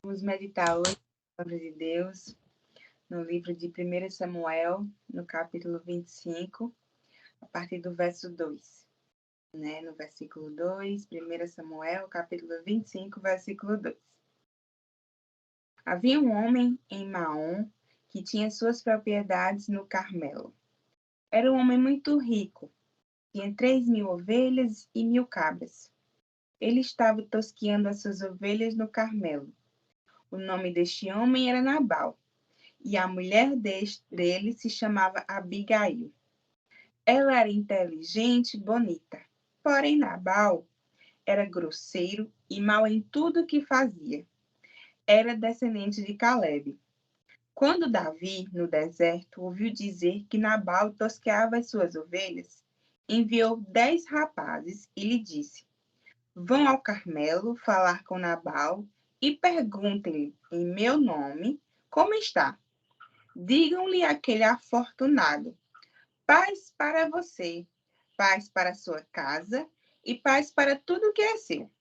Vamos meditar hoje a palavra de Deus no livro de 1 Samuel, no capítulo 25, a partir do verso 2. No versículo 2, 1 Samuel, capítulo 25, versículo 2. Havia um homem em Maom que tinha suas propriedades no Carmelo. Era um homem muito rico, tinha 3.000 ovelhas e 1.000 cabras. Ele estava tosqueando as suas ovelhas no Carmelo. O nome deste homem era Nabal, e a mulher dele se chamava Abigail. Ela era inteligente e bonita, porém Nabal era grosseiro e mau em tudo o que fazia. Era descendente de Calebe. Quando Davi, no deserto, ouviu dizer que Nabal tosqueava as suas ovelhas, enviou 10 rapazes e lhe disse: Vão ao Carmelo falar com Nabal e perguntem-lhe, em meu nome, como está. Digam-lhe aquele afortunado: paz para você, paz para sua casa e paz para tudo que é seu.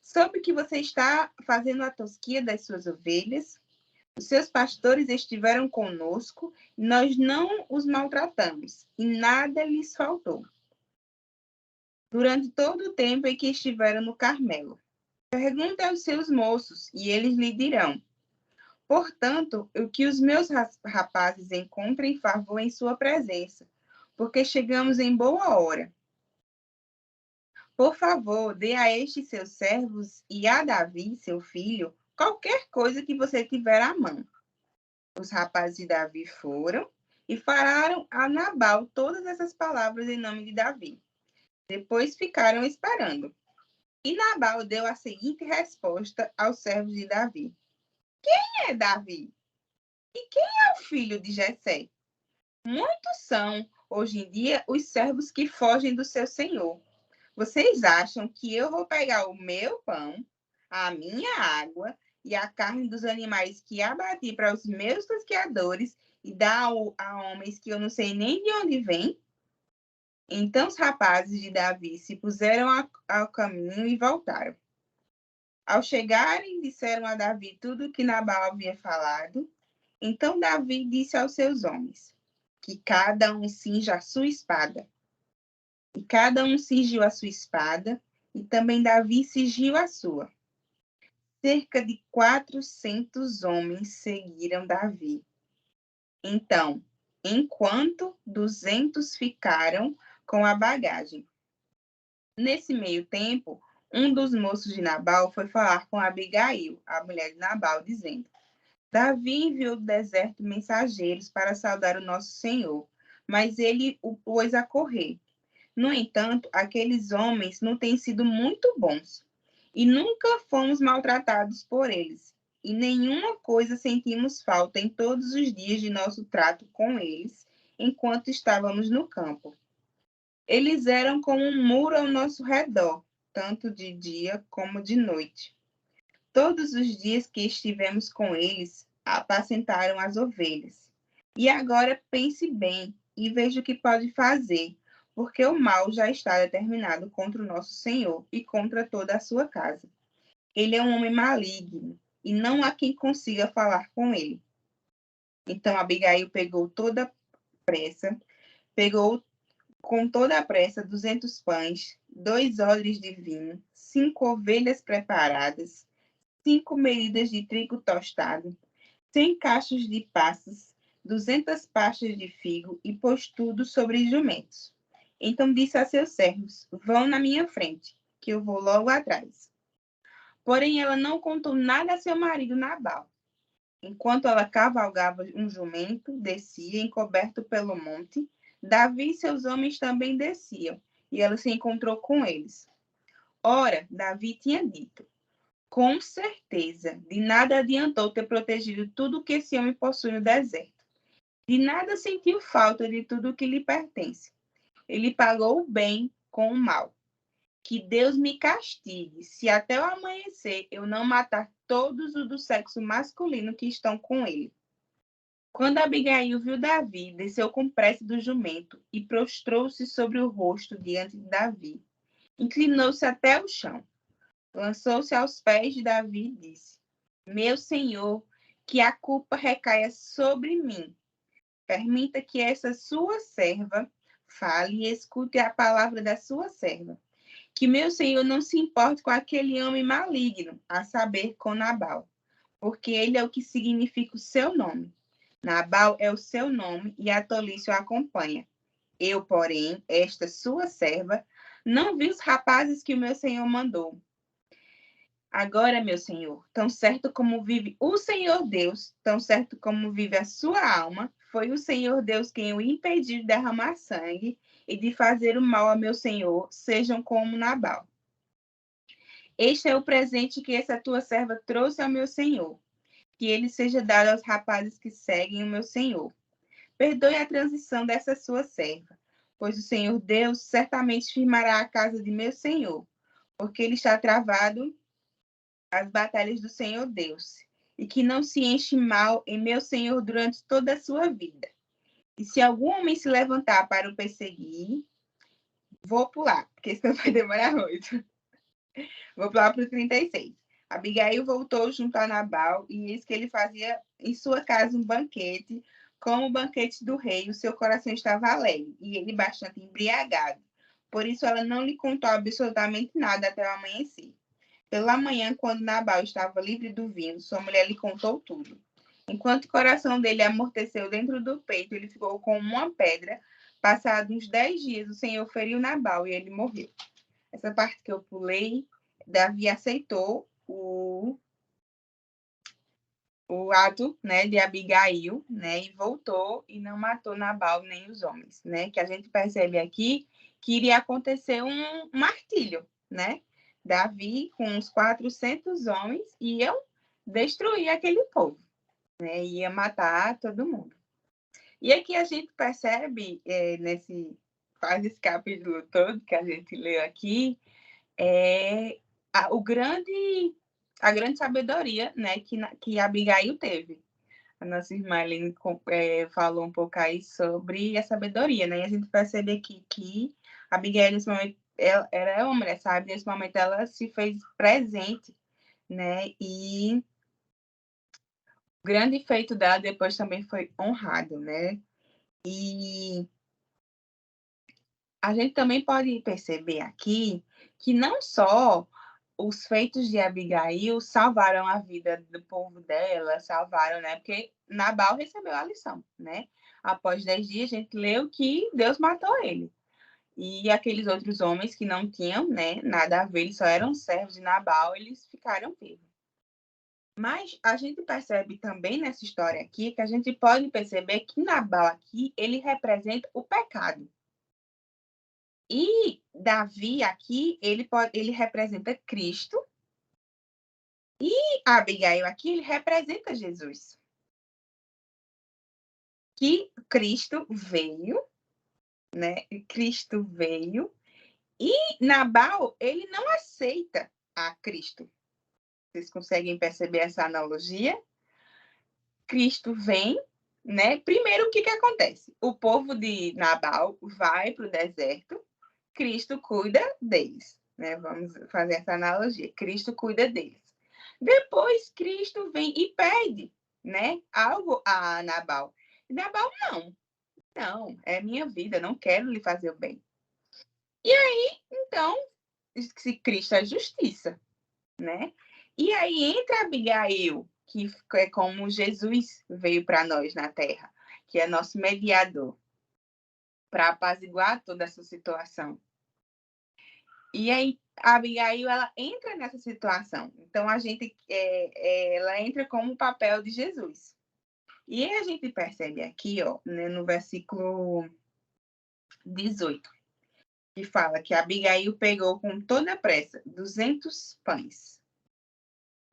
Soube que você está fazendo a tosquia das suas ovelhas. Os seus pastores estiveram conosco e nós não os maltratamos, e nada lhes faltou. Durante todo o tempo em que estiveram no Carmelo. Pergunte aos seus moços, e eles lhe dirão. Portanto, o que os meus rapazes encontrem favor em sua presença, porque chegamos em boa hora. Por favor, dê a estes seus servos e a Davi, seu filho, qualquer coisa que você tiver à mão. Os rapazes de Davi foram e falaram a Nabal todas essas palavras em nome de Davi. Depois ficaram esperando. E Nabal deu a seguinte resposta aos servos de Davi: Quem é Davi? E quem é o filho de Jessé? Muitos são, hoje em dia, os servos que fogem do seu senhor. Vocês acham que eu vou pegar o meu pão, a minha água e a carne dos animais que abati para os meus tosqueadores e dar a homens que eu não sei nem de onde vêm? Então os rapazes de Davi se puseram ao caminho e voltaram. Ao chegarem, disseram a Davi tudo o que Nabal havia falado. Então Davi disse aos seus homens: que cada um cinja a sua espada. E cada um cingiu a sua espada, e também Davi cingiu a sua. Cerca de 400 homens seguiram Davi. Então, enquanto 200 ficaram com a bagagem. Nesse meio tempo, um dos moços de Nabal foi falar com Abigail, a mulher de Nabal, dizendo: Davi enviou do deserto mensageiros para saudar o nosso Senhor, mas ele o pôs a correr. No entanto, aqueles homens não têm sido muito bons, e nunca fomos maltratados por eles, e nenhuma coisa sentimos falta em todos os dias de nosso trato com eles, enquanto estávamos no campo. Eles eram como um muro ao nosso redor, tanto de dia como de noite. Todos os dias que estivemos com eles, apacentaram as ovelhas. E agora pense bem e veja o que pode fazer, porque o mal já está determinado contra o nosso Senhor e contra toda a sua casa. Ele é um homem maligno, e não há quem consiga falar com ele. Então Abigail pegou com toda a pressa 200 pães, 2 odres de vinho, 5 ovelhas preparadas, 5 medidas de trigo tostado, 100 cachos de passas, 200 pastas de figo e pôs tudo sobre jumentos. Então disse a seus servos: Vão na minha frente, que eu vou logo atrás. Porém, ela não contou nada a seu marido Nabal. Enquanto ela cavalgava um jumento, descia, encoberto pelo monte, Davi e seus homens também desciam, e ela se encontrou com eles. Ora, Davi tinha dito: Com certeza, de nada adiantou ter protegido tudo o que esse homem possui no deserto. De nada sentiu falta de tudo o que lhe pertence. Ele pagou o bem com o mal. Que Deus me castigue, se até o amanhecer eu não matar todos os do sexo masculino que estão com ele. Quando Abigail viu Davi, desceu com pressa do jumento e prostrou-se sobre o rosto diante de Davi. Inclinou-se até o chão. Lançou-se aos pés de Davi e disse: Meu Senhor, que a culpa recaia sobre mim. Permita que essa sua serva fale e escute a palavra da sua serva. Que meu Senhor não se importe com aquele homem maligno, a saber, com Nabal, porque ele é o que significa o seu nome. Nabal é o seu nome e a tolice o acompanha. Eu, porém, esta sua serva, não vi os rapazes que o meu Senhor mandou. Agora, meu Senhor, tão certo como vive o Senhor Deus, tão certo como vive a sua alma, foi o Senhor Deus quem o impediu de derramar sangue e de fazer o mal a meu Senhor, sejam como Nabal. Este é o presente que essa tua serva trouxe ao meu Senhor, que ele seja dado aos rapazes que seguem o meu Senhor. Perdoe a transição dessa sua serva, pois o Senhor Deus certamente firmará a casa de meu Senhor, porque ele está travado as batalhas do Senhor Deus, e que não se enche mal em meu Senhor durante toda a sua vida. E se algum homem se levantar para o perseguir, vou pular, porque senão vai demorar muito. Vou pular para o 36. Abigail voltou junto a Nabal, e eis que ele fazia em sua casa um banquete, como o banquete do rei, o seu coração estava alegre, e ele bastante embriagado. Por isso ela não lhe contou absolutamente nada até o amanhecer. Pela manhã, quando Nabal estava livre do vinho, sua mulher lhe contou tudo. Enquanto o coração dele amorteceu dentro do peito, ele ficou como uma pedra. Passados uns 10 dias, o Senhor feriu Nabal e ele morreu. Essa parte que eu pulei, Davi aceitou o ato, né, de Abigail, né, e voltou e não matou Nabal nem os homens, né, que a gente percebe aqui que iria acontecer um martírio, né, Davi com uns 400 homens iam destruir aquele povo, né, ia matar todo mundo. E aqui a gente percebe, nesse quase esse capítulo todo que a gente leu aqui, o a grande sabedoria, né, que Abigail teve. A nossa irmã Aline falou um pouco aí sobre a sabedoria, né? E a gente percebe aqui que a Abigail, nesse momento, ela é uma mulher, sabe? Nesse momento, ela se fez presente, né? E o grande feito dela depois também foi honrado, né? E a gente também pode perceber aqui que não só os feitos de Abigail salvaram a vida do povo dela, salvaram, né? Porque Nabal recebeu a lição, né? Após 10 dias, a gente leu que Deus matou ele. E aqueles outros homens que não tinham, né, nada a ver, eles só eram servos de Nabal, eles ficaram vivos. Mas a gente percebe também nessa história aqui que a gente pode perceber que Nabal aqui, ele representa o pecado. E Davi aqui, ele representa Cristo, e Abigail aqui, ele representa Jesus. Que Cristo veio, né? Cristo veio, e Nabal, ele não aceita a Cristo. Vocês conseguem perceber essa analogia? Cristo vem, né? Primeiro, o que que acontece? O povo de Nabal vai para o deserto, Cristo cuida deles, né? Vamos fazer essa analogia. Cristo cuida deles. Depois, Cristo vem e pede, né, algo a Nabal. E Nabal, não, é minha vida, não quero lhe fazer o bem. E aí, então, se Cristo é justiça, né? E aí entra Abigail, que é como Jesus veio para nós na Terra, que é nosso mediador, para apaziguar toda essa situação. E aí, a Abigail, ela entra nessa situação. Então, ela entra como o papel de Jesus. E aí a gente percebe aqui, ó, né, no versículo 18, que fala que Abigail pegou com toda a pressa 200 pães.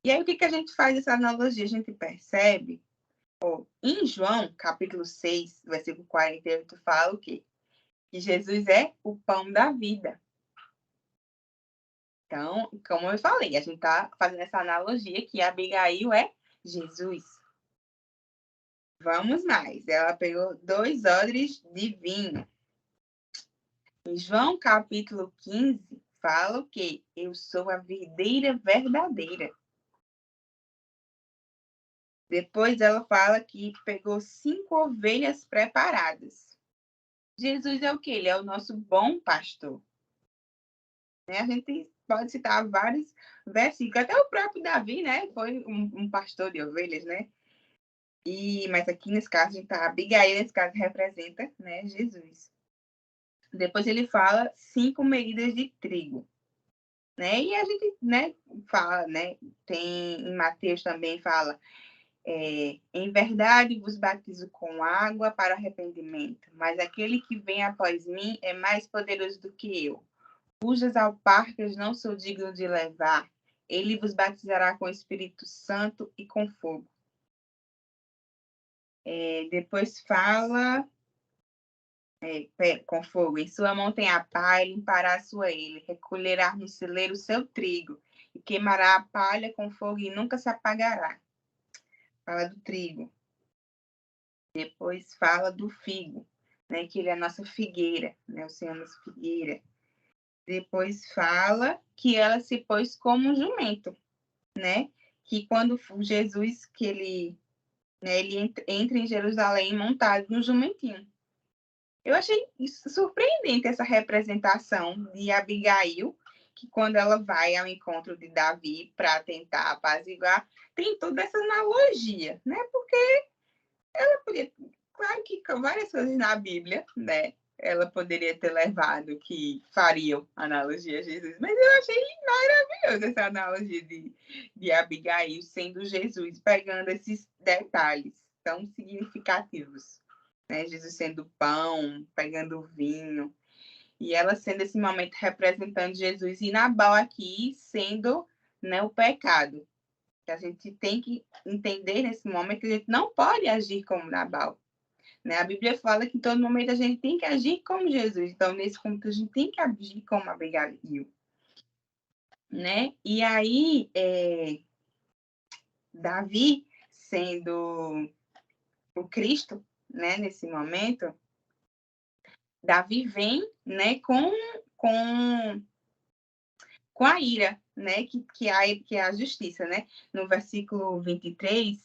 E aí, o que que a gente faz essa analogia? A gente percebe, ó, em João, capítulo 6, versículo 48, fala o quê? Que Jesus é o pão da vida. Então, como eu falei, a gente está fazendo essa analogia que Abigail é Jesus. Vamos mais. Ela pegou 2 odres de vinho. Em João capítulo 15, fala o quê? Eu sou a videira verdadeira. Depois ela fala que pegou 5 ovelhas preparadas. Jesus é o quê? Ele é o nosso bom pastor. Né? A gente pode citar vários versículos, até o próprio Davi, né? Foi um pastor de ovelhas, né? Mas aqui nesse caso, a gente tá, Abigail, nesse caso, representa, né, Jesus. Depois ele fala 5 medidas de trigo. Né? E a gente, né, fala, né, tem em Mateus também fala, em verdade vos batizo com água para arrependimento, mas aquele que vem após mim é mais poderoso do que eu, cujas alparcas não sou digno de levar. Ele vos batizará com o Espírito Santo e com fogo. Depois fala com fogo. Em sua mão tem a palha, limpará a sua ele, recolherá no celeiro o seu trigo, e queimará a palha com fogo e nunca se apagará. Fala do trigo. Depois fala do figo, né? Que ele é a nossa figueira, né? O Senhor é a nossa figueira. Depois fala que ela se pôs como um jumento, né? Que quando Jesus, que ele, né, ele entra em Jerusalém montado no jumentinho. Eu achei surpreendente essa representação de Abigail, que quando ela vai ao encontro de Davi para tentar apaziguar, tem toda essa analogia, né? Porque ela podia, claro que várias coisas na Bíblia, né? Ela poderia ter levado que fariam analogia a Jesus, mas eu achei maravilhosa essa analogia de Abigail sendo Jesus, pegando esses detalhes tão significativos. Né? Jesus sendo pão, pegando vinho, e ela sendo esse momento representando Jesus, e Nabal aqui sendo, né, o pecado. Que a gente tem que entender nesse momento que a gente não pode agir como Nabal. Né? A Bíblia fala que em todo momento a gente tem que agir como Jesus. Então, nesse ponto, a gente tem que agir como Abigail. Né? E aí, Davi, sendo o Cristo, né, nesse momento, Davi vem, né, com a ira, né, que é a justiça, né? No versículo 23,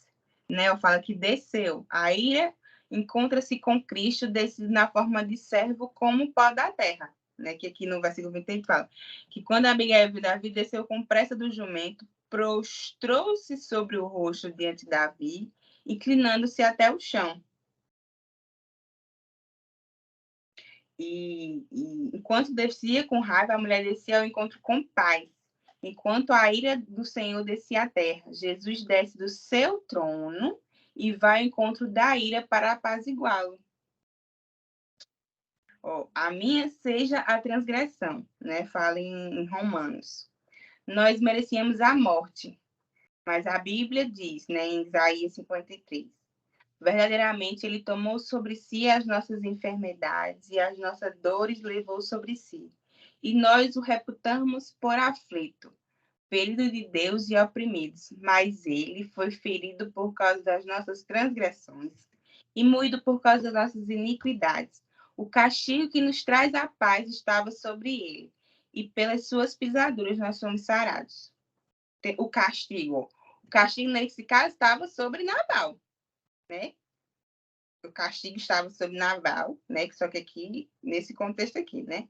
né, eu falo que desceu. A ira encontra-se com Cristo, descido na forma de servo como pó da terra, né? Que aqui no versículo 23 fala que quando Abigail viu Davi, desceu com pressa do jumento, prostrou-se sobre o rosto diante de Davi, inclinando-se até o chão. E enquanto descia com raiva, a mulher descia ao encontro com paz. Enquanto a ira do Senhor descia à terra, Jesus desce do seu trono e vai ao encontro da ira para apaziguá-lo. A minha seja a transgressão, né? Fala em Romanos. Nós merecíamos a morte, mas a Bíblia diz, né, em Isaías 53, verdadeiramente ele tomou sobre si as nossas enfermidades e as nossas dores levou sobre si. E nós o reputamos por aflito, ferido de Deus e oprimidos, mas ele foi ferido por causa das nossas transgressões e moído por causa das nossas iniquidades. O castigo que nos traz a paz estava sobre ele, e pelas suas pisaduras nós somos sarados. O castigo nesse caso estava sobre Nabal, né? O castigo estava sobre Nabal, né? Só que aqui, nesse contexto aqui, né?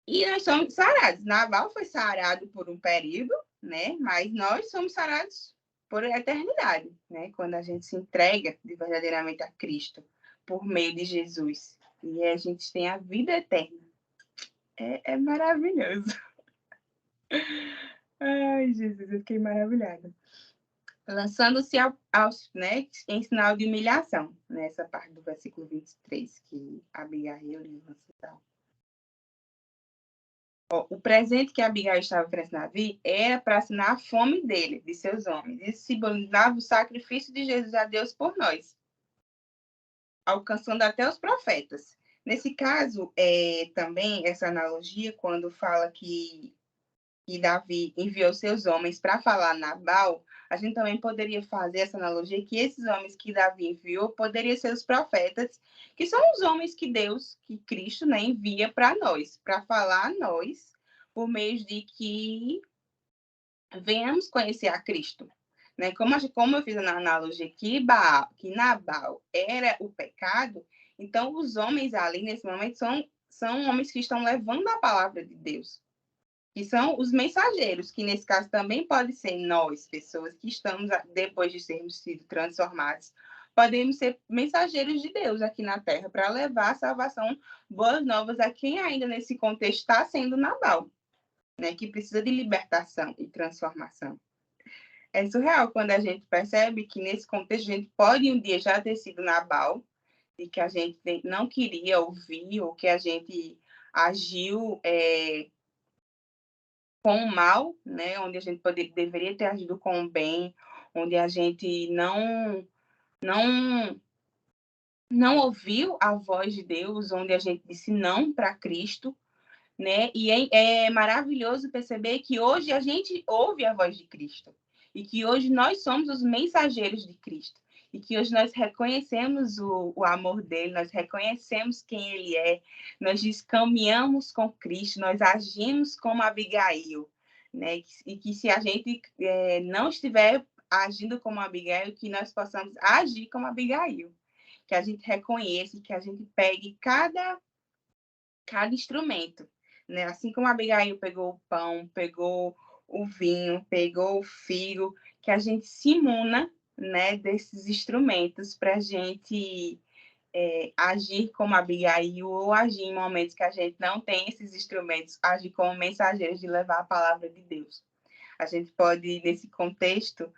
E nós somos sarados. Nabal foi sarado por um período, né? Mas nós somos sarados por eternidade, né? Quando a gente se entrega de verdadeiramente a Cristo por meio de Jesus. E a gente tem a vida eterna. É maravilhoso. Ai, Jesus, eu fiquei maravilhada. Lançando-se né, em sinal de humilhação, nessa parte do versículo 23, que Abigail lança. O presente que Abigail estava oferecendo a Davi era para assinar a fome dele, de seus homens. Isso simbolizava o sacrifício de Jesus a Deus por nós, alcançando até os profetas. Nesse caso, também essa analogia, quando fala que Davi enviou seus homens para falar a Nabal, a gente também poderia fazer essa analogia que esses homens que Davi enviou poderiam ser os profetas, que são os homens que Deus, que Cristo, né, envia para nós, para falar a nós, por meio de que venhamos conhecer a Cristo. né? Como eu fiz na analogia que Nabal era o pecado, então os homens ali, nesse momento, são homens que estão levando a palavra de Deus, que são os mensageiros, que nesse caso também pode ser nós, pessoas que estamos, depois de sermos sido transformados, podemos ser mensageiros de Deus aqui na Terra, para levar a salvação, boas novas a quem ainda nesse contexto está sendo Nabal, né, que precisa de libertação e transformação. É surreal quando a gente percebe que nesse contexto a gente pode um dia já ter sido Nabal, e que a gente não queria ouvir, ou que a gente agiu com o mal, né? Onde a gente deveria ter agido com o bem, onde a gente não ouviu a voz de Deus, onde a gente disse não para Cristo, né? E é maravilhoso perceber que hoje a gente ouve a voz de Cristo e que hoje nós somos os mensageiros de Cristo e que hoje nós reconhecemos o amor dele, nós reconhecemos quem ele é, nós caminhamos com Cristo, nós agimos como Abigail, né? E que se a gente não estiver agindo como Abigail, que nós possamos agir como Abigail, que a gente reconheça, que a gente pegue cada instrumento, né? Assim como a Abigail pegou o pão, pegou o vinho, pegou o figo, que a gente se imuna, né, desses instrumentos para a gente agir como Abigail ou agir em momentos que a gente não tem esses instrumentos, agir como mensageiros de levar a palavra de Deus. A gente pode, nesse contexto,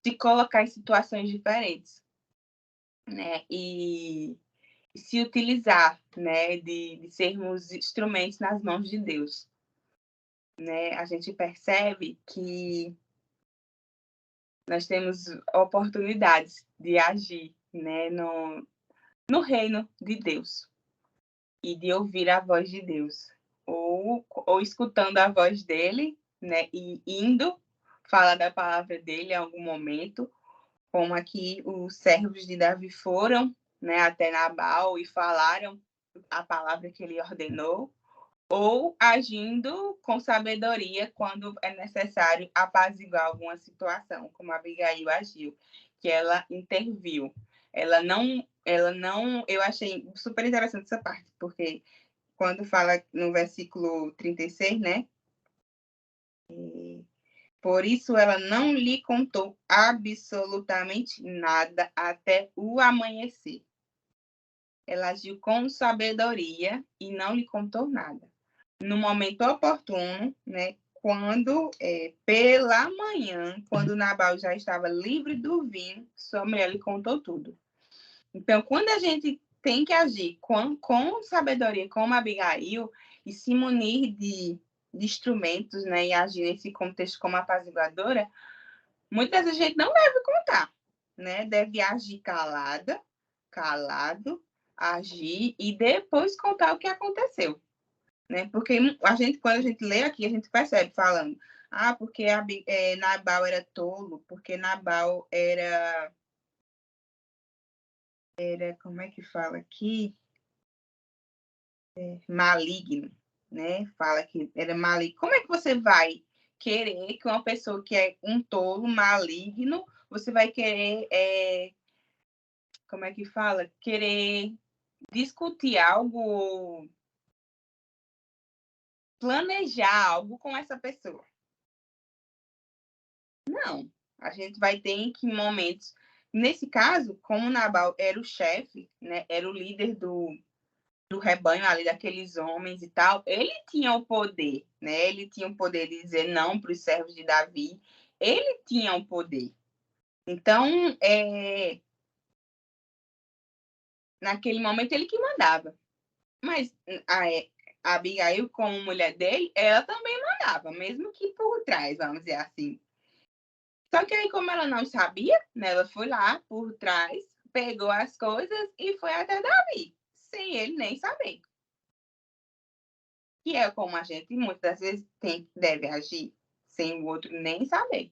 se colocar em situações diferentes, né? E se utilizar, né, de sermos instrumentos nas mãos de Deus, né? A gente percebe que nós temos oportunidades de agir, né, no reino de Deus e de ouvir a voz de Deus, ou escutando a voz dele, né, e indo falar da palavra dele em algum momento, como aqui os servos de Davi foram, né, até Nabal e falaram a palavra que ele ordenou, ou agindo com sabedoria quando é necessário apaziguar alguma situação, como a Abigail agiu, que ela interviu. Eu achei super interessante essa parte, porque quando fala no versículo 36, né? Por isso ela não lhe contou absolutamente nada até o amanhecer. Ela agiu com sabedoria e não lhe contou nada. No momento oportuno, né, quando, pela manhã, quando Nabal já estava livre do vinho, sua mulher lhe contou tudo. Então, quando a gente tem que agir com sabedoria, como Abigail, e se munir de instrumentos, né, e agir nesse contexto como apaziguadora, muitas vezes a gente não deve contar, né? Deve agir calado, agir e depois contar o que aconteceu, né? Porque quando a gente lê aqui, a gente percebe falando, porque Nabal era tolo, porque Nabal era, como é que fala aqui? Maligno, né? Fala que era maligno. Como é que você vai querer que uma pessoa que é um tolo, maligno, você vai querer, como é que fala? Querer discutir algo, planejar algo com essa pessoa? Não. A gente vai ter que momentos. Nesse caso, como Nabal era o chefe, né? Era o líder do rebanho ali, daqueles homens e tal, ele tinha o poder, né? Ele tinha o poder de dizer não para os servos de Davi. Ele tinha o poder. Então, naquele momento, ele que mandava. Mas a Abigail, como mulher dele, ela também mandava, mesmo que por trás, vamos dizer assim. Só que aí, como ela não sabia, né, ela foi lá por trás, pegou as coisas e foi até Davi, sem ele nem saber. Que é como a gente muitas vezes deve agir, sem o outro nem saber.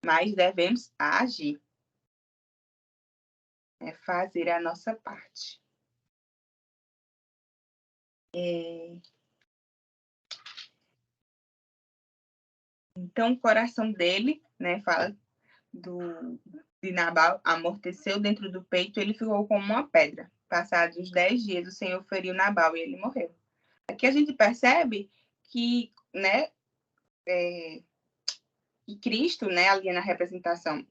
Mas devemos agir, fazer a nossa parte. Então, o coração dele, né, fala de Nabal, amorteceu dentro do peito, ele ficou como uma pedra. Passados os 10 dias, o Senhor feriu Nabal e ele morreu. Aqui a gente percebe que, né, que Cristo, né, ali na representação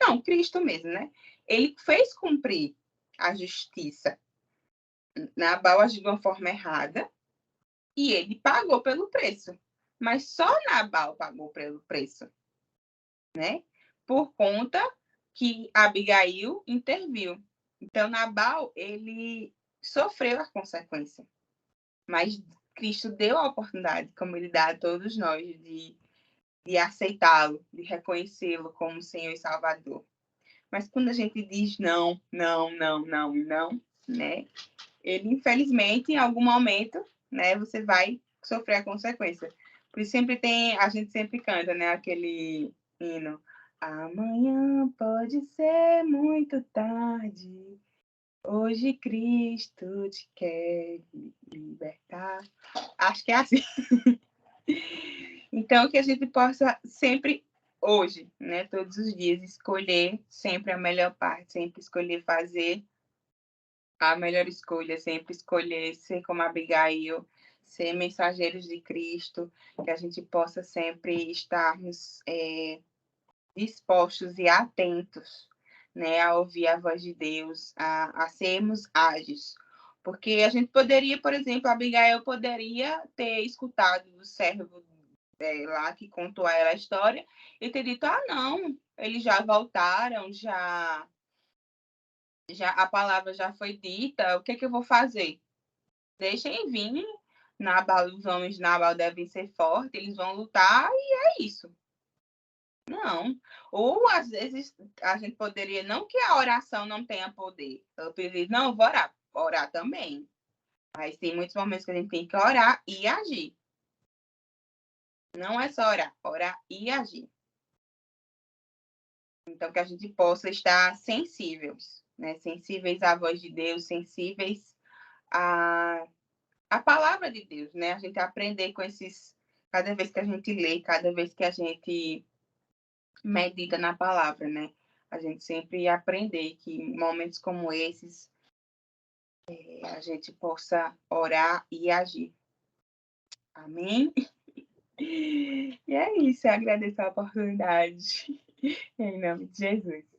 não, Cristo mesmo, né, ele fez cumprir a justiça. Nabal agiu de uma forma errada e ele pagou pelo preço. Mas só Nabal pagou pelo preço, né? Por conta que Abigail interviu. Então, Nabal, ele sofreu a consequência. Mas Cristo deu a oportunidade, como ele dá a todos nós, de aceitá-lo, de reconhecê-lo como Senhor e Salvador. Mas quando a gente diz não, não, não, não, não, né? Ele, infelizmente, em algum momento, né, você vai sofrer a consequência. Por isso sempre tem, a gente sempre canta, né, aquele hino. Amanhã pode ser muito tarde, hoje Cristo te quer libertar. Acho que é assim. Então, que a gente possa sempre, hoje, né, todos os dias, escolher sempre a melhor parte, sempre escolher fazer a melhor escolha, sempre escolher ser como Abigail, ser mensageiros de Cristo, que a gente possa sempre estarmos dispostos e atentos, né, a ouvir a voz de Deus, a sermos ágeis. Porque a gente poderia, por exemplo, Abigail poderia ter escutado do servo lá que contou a ela a história e ter dito, não, eles já voltaram, já a palavra já foi dita, o que que eu vou fazer? Deixem vir. Nabal, os homens de Nabal devem ser fortes, eles vão lutar e é isso. Não. Ou às vezes a gente poderia, não que a oração não tenha poder. Eu pedir, não, vou orar também. Mas tem muitos momentos que a gente tem que orar e agir. Não é só orar e agir. Então, que a gente possa estar sensíveis, né? Sensíveis à voz de Deus, sensíveis a palavra de Deus, né? A gente aprender com esses, cada vez que a gente lê, cada vez que a gente medita na palavra, né? A gente sempre aprender que em momentos como esses a gente possa orar e agir. Amém? E é isso, eu agradeço a oportunidade. Em nome de Jesus.